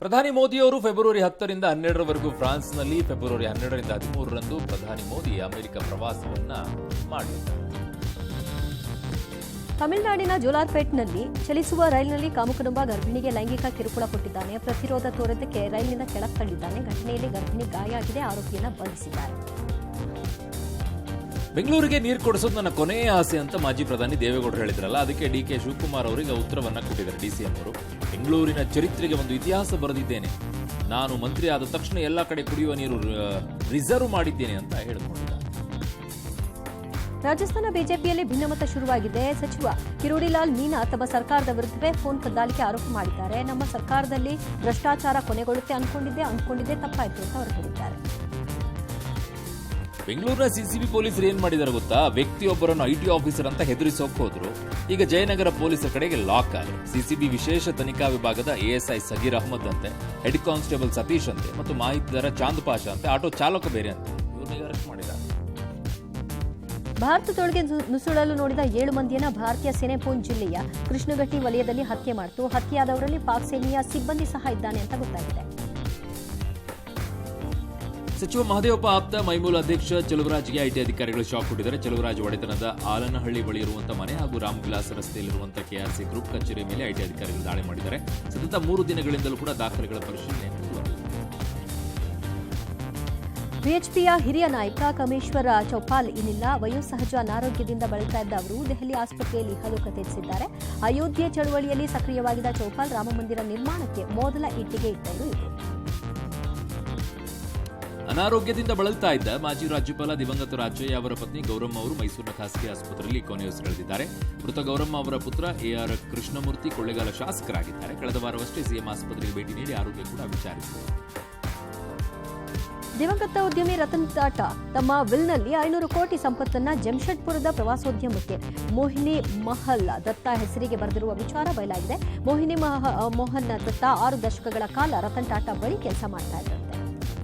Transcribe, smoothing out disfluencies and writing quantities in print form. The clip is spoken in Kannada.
ಪ್ರಧಾನಿ ಮೋದಿಯವರು ಫೆಬ್ರವರಿ 10ರಿಂದ 12ರವರೆಗೂ ಫ್ರಾನ್ಸ್ನಲ್ಲಿ, ಫೆಬ್ರವರಿ 12ರಿಂದ 13ರಂದು ಪ್ರಧಾನಿ ಮೋದಿ ಅಮೆರಿಕ ಪ್ರವಾಸವನ್ನ ಮಾಡಲಿದ್ದಾರೆ. ತಮಿಳುನಾಡಿನ ಜೋಲಾರ್ಪೇಟ್ನಲ್ಲಿ ಚಲಿಸುವ ರೈಲಿನಲ್ಲಿ ಕಾಮುಕನೊಬ್ಬ ಗರ್ಭಿಣಿಗೆ ಲೈಂಗಿಕ ಕಿರುಕುಳ ಕೊಟ್ಟಿದ್ದಾನೆ. ಪ್ರತಿರೋಧ ತೋರದಕ್ಕೆ ರೈಲಿನಿಂದ ಕೆಳಗೆ ತಳ್ಳಿದ್ದಾನೆ. ಘಟನೆಯಲ್ಲಿ ಗರ್ಭಿಣಿ ಗಾಯ ಆಗಿದೆ. ಆರೋಪಿಯನ್ನು ಬಂಧಿಸಿದ್ದಾರೆ. ಬೆಂಗಳೂರಿಗೆ ನೀರು ಕೊಡಿಸೋದು ನನ್ನ ಕೊನೆಯ ಆಸೆ ಅಂತ ಮಾಜಿ ಪ್ರಧಾನಿ ದೇವೇಗೌಡರು ಹೇಳಿದ್ರಲ್ಲ, ಅದಕ್ಕೆ ಡಿಕೆ ಶಿವಕುಮಾರ್ ಅವರಿಗೆ ಉತ್ತರವನ್ನ ಕೊಟ್ಟಿದ್ದಾರೆ ಡಿಸಿಎಂ ಅವರು. ಬೆಂಗಳೂರಿನ ಚರಿತ್ರೆಗೆ ಒಂದು ಇತಿಹಾಸ ಬರೆದಿದ್ದೇನೆ. ನಾನು ಮಂತ್ರಿ ಆದ ತಕ್ಷಣ ಎಲ್ಲ ಕಡೆ ಕುಡಿಯುವ ನೀರು ರಿಸರ್ವ್ ಮಾಡಿದ್ದೇನೆ ಅಂತ ಹೇಳಿಕೊಂಡಿದ್ದಾರೆ. ರಾಜಸ್ಥಾನ ಬಿಜೆಪಿಯಲ್ಲಿ ಭಿನ್ನಮತ ಶುರುವಾಗಿದೆ. ಸಚಿವ ಕಿರೋಡಿಲಾಲ್ ಮೀನಾ ತಮ್ಮ ಸರ್ಕಾರದ ವಿರುದ್ಧವೇ ಫೋನ್ ಕದ್ದಾಲಿಕೆ ಆರೋಪ ಮಾಡಿದ್ದಾರೆ. ನಮ್ಮ ಸರ್ಕಾರದಲ್ಲಿ ಭ್ರಷ್ಟಾಚಾರ ಕೊನೆಗೊಳ್ಳುತ್ತೆ ಅಂದ್ಕೊಂಡಿದ್ದೆ ತಪ್ಪಾಯಿತು ಅಂತ ಅವರು ಹೇಳಿದ್ದಾರೆ. ಬೆಂಗಳೂರಿನ ಸಿಸಿಬಿ ಪೊಲೀಸರು ಏನ್ ಮಾಡಿದಾರೆ ಗೊತ್ತಾ? ವ್ಯಕ್ತಿಯೊಬ್ಬರನ್ನು ಐಟಿ ಆಫೀಸರ್ ಅಂತ ಹೆದರಿಸೋಕೆ ಹೋದ್ರು. ಈಗ ಜಯನಗರ ಪೊಲೀಸರ ಕಡೆಗೆ ಲಾಕ್ ಆದರು. ಸಿಸಿಬಿ ವಿಶೇಷ ತನಿಖಾ ವಿಭಾಗದ ಎಎಸ್ಐ ಸಗೀರ್ ಅಹಮದ್ ಅಂತೆ, ಹೆಡ್ ಕಾನ್ಸ್ಟೇಬಲ್ ಸತೀಶ್ ಅಂತೆ ಮತ್ತು ಮಾಹಿತಿದಾರ ಚಾಂದ್ ಪಾಷಾ ಅಂತೆ, ಆಟೋ ಚಾಲಕ ಬೇರೆ ಅಂತೆ. ಇವ್ರನ್ನ ಅರೆಸ್ಟ್ ಮಾಡಿದ್ದಾರೆ. ಭಾರತದೊಳಗೆ ನುಸುಳಲು ನೋಡಿದ 7 ಮಂದಿಯನ್ನ ಭಾರತೀಯ ಸೇನೆ ಪೂಂಚ್ ಜಿಲ್ಲೆಯ ಕೃಷ್ಣಘಟ್ಟಿ ವಲಯದಲ್ಲಿ ಹತ್ಯೆ ಮಾಡಿತು. ಹತ್ಯೆಯಾದವರಲ್ಲಿ ಪಾಕ್ ಸೇನೆಯ ಸಿಬ್ಬಂದಿ ಸಹ ಇದ್ದಾನೆ ಅಂತ ಗೊತ್ತಾಗಿದೆ. ಸಚಿವ ಮಹದೇವಪ್ಪ ಆಪ್ತ ಮೈಮೂಲ್ ಅಧ್ಯಕ್ಷ ಚಲುವರಾಜ್ಗೆ ಐಟಿ ಅಧಿಕಾರಿಗಳು ಶಾಕ್ ಕೊಟ್ಟಿದ್ದಾರೆ. ಚಲುವರಾಜ್ ಒಡೆತನದ ಆಲನಹಳ್ಳಿ ಬಳಿ ಇರುವಂತಹ ಮನೆ ಹಾಗೂ ರಾಮವಿಲಾಸ್ ರಸ್ತೆಯಲ್ಲಿರುವಂತಹ ಕೆಆರ್ಸಿ ಗ್ರೂಪ್ ಕಚೇರಿ ಮೇಲೆ ಐಟಿ ಅಧಿಕಾರಿಗಳು ದಾಳಿ ಮಾಡಿದ್ದಾರೆ. ಸತತ 3 ದಿನಗಳಿಂದಲೂ ಕೂಡ ದಾಖಲೆಗಳ ಪರಿಶೀಲನೆ ಮುಂದುವರೆದಿದೆ. ಬಿಎಚ್ಪಿಯ ಹಿರಿಯ ನಾಯಕ ಕಮೇಶ್ವರ ಚೌಪಾಲ್ ಇನ್ನಿಲ್ಲ. ವಯೋಸಹಜ ಅನಾರೋಗ್ಯದಿಂದ ಬಳಲ್ತಾ ಇದ್ದ ಅವರು ದೆಹಲಿ ಆಸ್ಪತ್ರೆಯಲ್ಲಿ ಇಹಲೋಕ ತ್ಯಜಿಸಿದ್ದಾರೆ. ಅಯೋಧ್ಯೆ ಚಳವಳಿಯಲ್ಲಿ ಸಕ್ರಿಯವಾಗಿದ್ದ ಚೌಪಾಲ್ ರಾಮಮಂದಿರ ನಿರ್ಮಾಣಕ್ಕೆ ಮೊದಲ ಇಟ್ಟಿಗೆ ಇಟ್ಟವರು ಇವರು. ಅನಾರೋಗ್ಯದಿಂದ ಬಳಲ್ತಾ ಇದ್ದ ಮಾಜಿ ರಾಜ್ಯಪಾಲ ದಿವಂಗತ ರಾಜಯ್ಯ ಅವರ ಪತ್ನಿ ಗೌರಮ್ಮ ಅವರು ಮೈಸೂರಿನ ಖಾಸಗಿ ಆಸ್ಪತ್ರೆಯಲ್ಲಿ ಕೊನೆಯುಸಿರೆಳೆದಿದ್ದಾರೆ. ಮೃತ ಗೌರಮ್ಮ ಅವರ ಪುತ್ರ ಎಆರ್ ಕೃಷ್ಣಮೂರ್ತಿ ಕೊಳ್ಳೇಗಾಲ ಶಾಸಕರಾಗಿದ್ದಾರೆ. ಕಳೆದ ವಾರವಷ್ಟೇ ಸಿಎಂ ಆಸ್ಪತ್ರೆಗೆ ಭೇಟಿ ನೀಡಿ ಆರೋಗ್ಯ ಕೂಡ ವಿಚಾರಿಸಿದರು. ದಿವಂಗತ ಉದ್ಯಮಿ ರತನ್ ಟಾಟಾ ತಮ್ಮ ವಿಲ್ನಲ್ಲಿ 500 ಕೋಟಿ ಸಂಪತ್ತನ್ನ ಜಮ್ಶೆಡ್ಪುರದ ಪ್ರವಾಸೋದ್ಯಮಕ್ಕೆ ಮೋಹಿನಿ ಮಹಲ್ ದತ್ತಾ ಹೆಸರಿಗೆ ಬರೆದಿರುವ ವಿಚಾರ ಬಯಲಾಗಿದೆ. ಮೋಹಿನಿ ಮೋಹನ್ ದತ್ತಾ 6 ದಶಕಗಳ ಕಾಲ ರತನ್ ಟಾಟಾ ಬಳಿ ಕೆಲಸ ಮಾಡ್ತಾ ಇದ್ದರು.